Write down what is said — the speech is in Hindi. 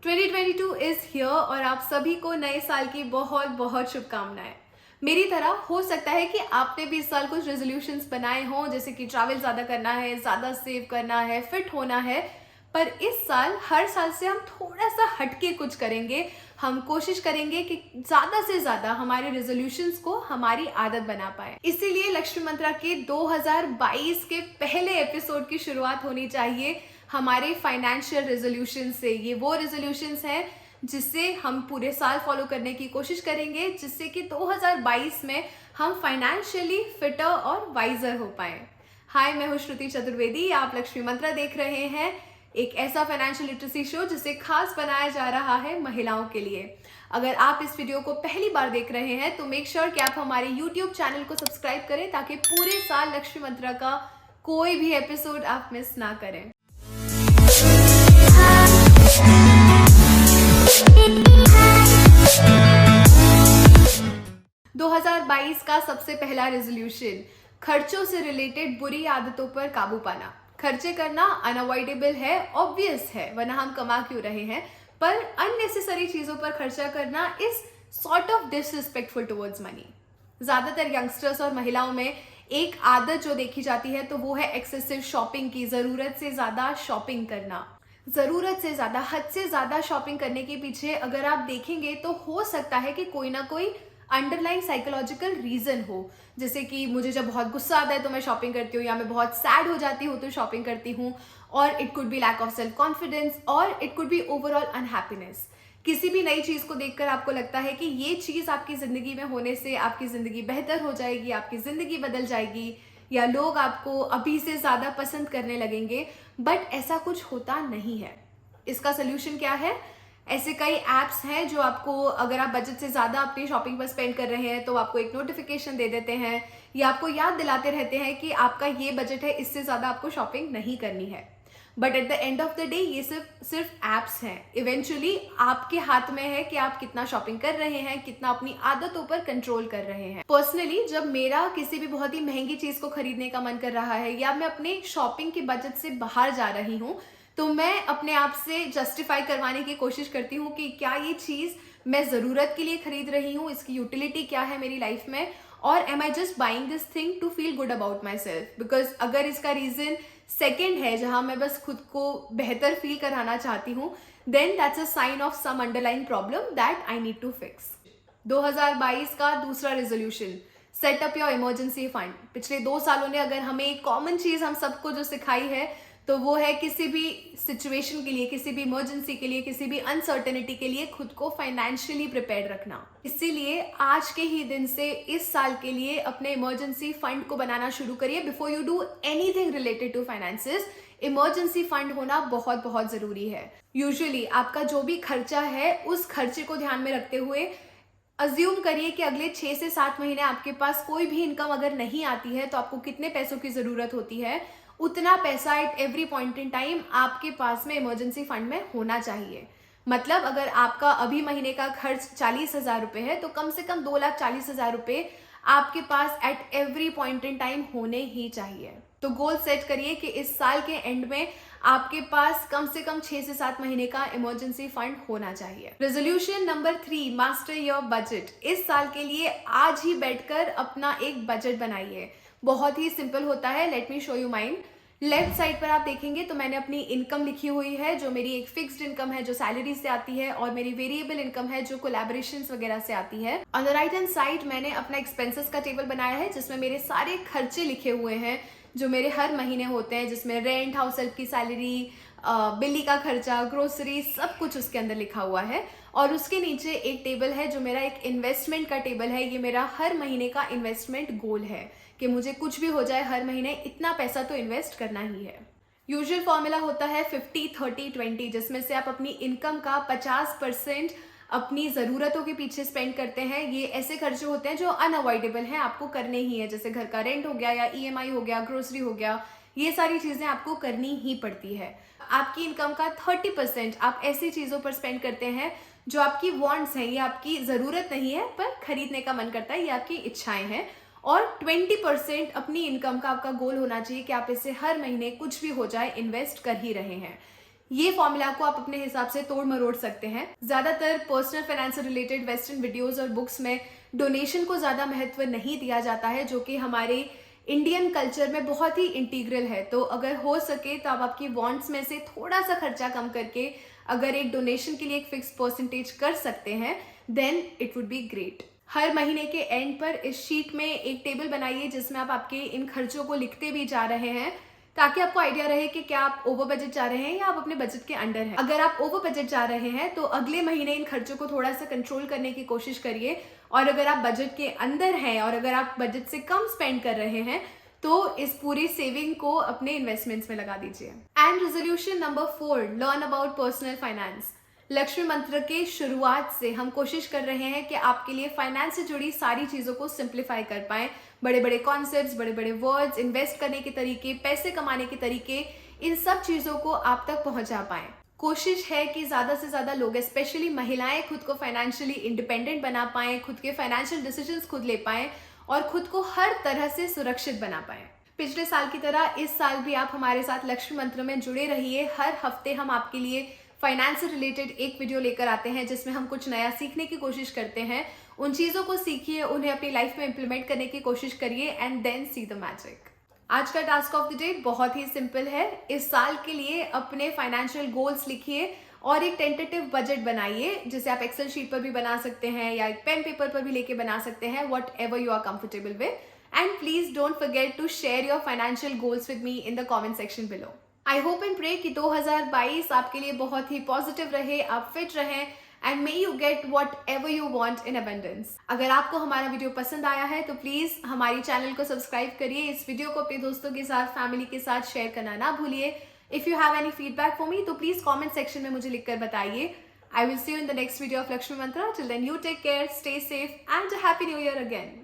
2022 इज हियर और आप सभी को नए साल की बहुत बहुत शुभकामनाएं। मेरी तरह हो सकता है कि आपने भी इस साल कुछ रेजोल्यूशंस बनाए हों, जैसे कि ट्रैवल ज़्यादा करना है, ज़्यादा सेव करना है, फिट होना है। पर इस साल हर साल से हम थोड़ा सा हटके कुछ करेंगे। हम कोशिश करेंगे कि ज़्यादा से ज़्यादा हमारे रेजोल्यूशंस को हमारी आदत बना पाए। इसीलिए लक्ष्मी मंत्रा के 2022 के पहले एपिसोड की शुरुआत होनी चाहिए हमारे फाइनेंशियल रेजोल्यूशन से। ये वो रेजोल्यूशंस हैं जिससे हम पूरे साल फॉलो करने की कोशिश करेंगे, जिससे कि 2022 में हम फाइनेंशियली फिटर और वाइजर हो पाए। हाय, मैं हूँ श्रुति चतुर्वेदी। आप लक्ष्मी मंत्रा देख रहे हैं, एक ऐसा फाइनेंशियल लिटरेसी शो जिसे खास बनाया जा रहा है महिलाओं के लिए। अगर आप इस वीडियो को पहली बार देख रहे हैं तो मेक श्योर कि आप हमारे यूट्यूब चैनल को सब्सक्राइब करें, ताकि पूरे साल लक्ष्मी मंत्रा का कोई भी एपिसोड आप मिस ना करें। 2022 का सबसे पहला रेजोल्यूशन, खर्चों से रिलेटेड बुरी आदतों पर काबू पाना। खर्चे करना अनअवॉइडेबल है, ऑब्वियस है, वरना हम कमा क्यों रहे हैं। पर अननेसेसरी चीजों पर खर्चा करना is sort of disrespectful towards money. ज्यादातर यंगस्टर्स और महिलाओं में एक आदत जो देखी जाती है तो वो है एक्सेसिव शॉपिंग की, जरूरत से ज्यादा शॉपिंग करना। जरूरत से ज्यादा, हद से ज्यादा शॉपिंग करने के पीछे अगर आप देखेंगे तो हो सकता है कि कोई ना कोई अंडरलाइन साइकोलॉजिकल रीजन हो। जैसे कि मुझे जब बहुत गुस्सा आता है तो मैं शॉपिंग करती हूँ, या मैं बहुत सैड हो जाती हूँ तो शॉपिंग करती हूँ। और it could be lack of self confidence, और it could be overall unhappiness. किसी भी नई चीज को देखकर आपको लगता है कि ये चीज आपकी जिंदगी में होने से आपकी जिंदगी बेहतर हो जाएगी, आपकी जिंदगी बदल जाएगी, या लोग आपको अभी से ज्यादा पसंद करने लगेंगे। बट ऐसा कुछ होता नहीं है। इसका सोल्यूशन क्या है? ऐसे कई ऐप्स हैं जो आपको, अगर आप बजट से ज़्यादा अपनी शॉपिंग पर स्पेंड कर रहे हैं तो आपको एक नोटिफिकेशन दे देते हैं, या आपको याद दिलाते रहते हैं कि आपका ये बजट है, इससे ज़्यादा आपको शॉपिंग नहीं करनी है। But at the end of the day ये सिर्फ ऐप्स हैं। इवेंचुअली आपके हाथ में है कि आप कितना शॉपिंग कर रहे हैं, कितना अपनी आदतों पर कंट्रोल कर रहे हैं। पर्सनली जब मेरा किसी भी बहुत ही महंगी चीज़ को खरीदने का मन कर रहा है, या मैं अपने शॉपिंग के बजट से बाहर जा रही हूँ, तो मैं अपने आप से जस्टिफाई करवाने की कोशिश करती हूँ कि क्या ये चीज़ मैं ज़रूरत के लिए खरीद रही हूँ, इसकी यूटिलिटी क्या है मेरी लाइफ में, और am I just buying this thing to feel good about myself. Because अगर इसका रीज़न सेकेंड है, जहाँ मैं बस खुद को बेहतर फील कराना चाहती हूँ, then that's a sign of some underline problem that I need to fix. 2022 का दूसरा resolution, set up your emergency fund. पिछले 2 सालों ने अगर हमें एक कॉमन चीज़ हम सबको जो सिखाई है तो वो है किसी भी सिचुएशन के लिए, किसी भी इमरजेंसी के लिए, किसी भी अनसर्टेनिटी के लिए खुद को फाइनेंशियली प्रिपेयर रखना। इसीलिए आज के ही दिन से इस साल के लिए अपने इमरजेंसी फंड को बनाना शुरू करिए। Before you do anything related to finances, emergency fund होना बहुत बहुत जरूरी है। यूजुअली आपका जो भी खर्चा है उस खर्चे को ध्यान में रखते हुए अज्यूम करिए कि अगले 6 से 7 महीने आपके पास कोई भी इनकम अगर नहीं आती है तो आपको कितने पैसों की जरूरत होती है। उतना पैसा eight every point in time आपके पास में इमरजेंसी फंड में होना चाहिए। मतलब अगर आपका अभी महीने का खर्च 40,000 रुपये है तो कम से कम 2,40,000 रुपये आपके पास at every point in time होने ही चाहिए। तो गोल सेट करिए कि इस साल के एंड में आपके पास कम से कम 6 से 7 महीने का इमरजेंसी फंड होना चाहिए। Resolution number 3, master your budget. इस साल के लिए आज ही बैठकर अपना एक बजट बनाइए। बहुत ही सिंपल होता है। Let me show you mine. Left side पर आप देखेंगे तो मैंने अपनी इनकम लिखी हुई है, जो मेरी एक फिक्स्ड इनकम है जो सैलरी से आती है, और मेरी वेरिएबल इनकम है जो कोलैबोरेशंस वगैरह से आती है। On the right hand side मैंने अपना एक्सपेंसेस का टेबल बनाया है जिसमें मेरे सारे खर्चे लिखे हुए हैं जो मेरे हर महीने होते हैं, जिसमें रेंट, हाउस हेल्प की सैलरी, बिल्ली का खर्चा, ग्रोसरी, सब कुछ उसके अंदर लिखा हुआ है। और उसके नीचे एक टेबल है जो मेरा एक इन्वेस्टमेंट का टेबल है। ये मेरा हर महीने का इन्वेस्टमेंट गोल है कि मुझे कुछ भी हो जाए हर महीने इतना पैसा तो इन्वेस्ट करना ही है। यूजुअल फॉर्मूला होता है 50-30-20, जिसमें से आप अपनी इनकम का 50% अपनी ज़रूरतों के पीछे स्पेंड करते हैं। ये ऐसे खर्चे होते हैं जो अनअवॉइडेबल हैं, आपको करने ही है, जैसे घर का रेंट हो गया, या EMI हो गया, ग्रोसरी हो गया। ये सारी चीज़ें आपको करनी ही पड़ती है। आपकी इनकम का 30% आप ऐसी चीज़ों पर स्पेंड करते हैं जो आपकी वांट्स हैं, ये आपकी ज़रूरत नहीं है पर खरीदने का मन करता है, ये आपकी इच्छाएं हैं। और 20% अपनी इनकम का आपका गोल होना चाहिए कि आप इससे हर महीने कुछ भी हो जाए इन्वेस्ट कर ही रहे हैं। ये फॉर्मूला को आप अपने हिसाब से तोड़ मरोड़ सकते हैं। ज्यादातर पर्सनल फाइनेंस से रिलेटेड वेस्टर्न वीडियोस और बुक्स में डोनेशन को ज्यादा महत्व नहीं दिया जाता है, जो कि हमारे इंडियन कल्चर में बहुत ही इंटीग्रल है। तो अगर हो सके तो आप आपकी वॉन्ट्स में से थोड़ा सा खर्चा कम करके अगर एक डोनेशन के लिए एक फिक्स परसेंटेज कर सकते हैं, then it would be great. हर महीने के एंड पर इस शीट में एक टेबल बनाइए जिसमें आप आपके इन खर्चों को लिखते भी जा रहे हैं, ताकि आपको आइडिया रहे कि क्या आप ओवर बजट जा रहे हैं या आप अपने बजट के अंडर हैं। अगर आप ओवर बजट जा रहे हैं तो अगले महीने इन खर्चों को थोड़ा सा कंट्रोल करने की कोशिश करिए, और अगर आप बजट के अंदर हैं और अगर आप बजट से कम स्पेंड कर रहे हैं तो इस पूरी सेविंग को अपने इन्वेस्टमेंट्स में लगा दीजिए। And resolution number 4, learn about personal finance. Lakshmi मंत्र के शुरुआत से हम कोशिश कर रहे हैं कि आपके लिए फाइनेंस से जुड़ी सारी चीजों को सिंप्लीफाई कर पाएं। बड़े बड़े कॉन्सेप्ट्स, बड़े बड़े वर्ड्स, इन्वेस्ट करने के तरीके, पैसे कमाने के तरीके, इन सब चीजों को आप तक पहुंचा पाएं। कोशिश है कि ज्यादा से ज्यादा लोग, स्पेशली महिलाएं, खुद को फाइनेंशियली इंडिपेंडेंट बना पाएं, खुद के फाइनेंशियल डिसीजंस खुद ले पाएं और खुद को हर तरह से सुरक्षित बना पाएं। पिछले साल की तरह इस साल भी आप हमारे साथ लक्ष्मी मंत्र में जुड़े रहिए। हर हफ्ते हम आपके लिए फाइनेंस से रिलेटेड एक वीडियो लेकर आते हैं जिसमें हम कुछ नया सीखने की कोशिश करते हैं। उन चीजों को सीखिए, उन्हें अपनी लाइफ में इंप्लीमेंट करने की कोशिश करिए and then see the magic. आज का टास्क ऑफ द डे बहुत ही सिंपल है। इस साल के लिए अपने फाइनेंशियल गोल्स लिखिए और एक टेंटेटिव बजट बनाइए, जिसे आप एक्सेल शीट पर भी बना सकते हैं या एक पेन पेपर पर भी लेके बना सकते हैं, whatever you are comfortable with. And please don't forget to share your financial goals with me in the comment section below. I hope and pray कि 2022 आपके लिए बहुत ही पॉजिटिव रहे, आप फिट रहें and may you get what ever you want in abundance. अगर आपको हमारा वीडियो पसंद आया है तो प्लीज हमारी चैनल को सब्सक्राइब करिए। इस वीडियो को अपने दोस्तों के साथ, फैमिली के साथ शेयर करना ना भूलिए। If you have any feedback for me तो प्लीज कमेंट सेक्शन में मुझे लिखकर बताइए। I will see you in the next video of Lakshmi Mantra. Till then, you take care, stay safe, and a happy new year again.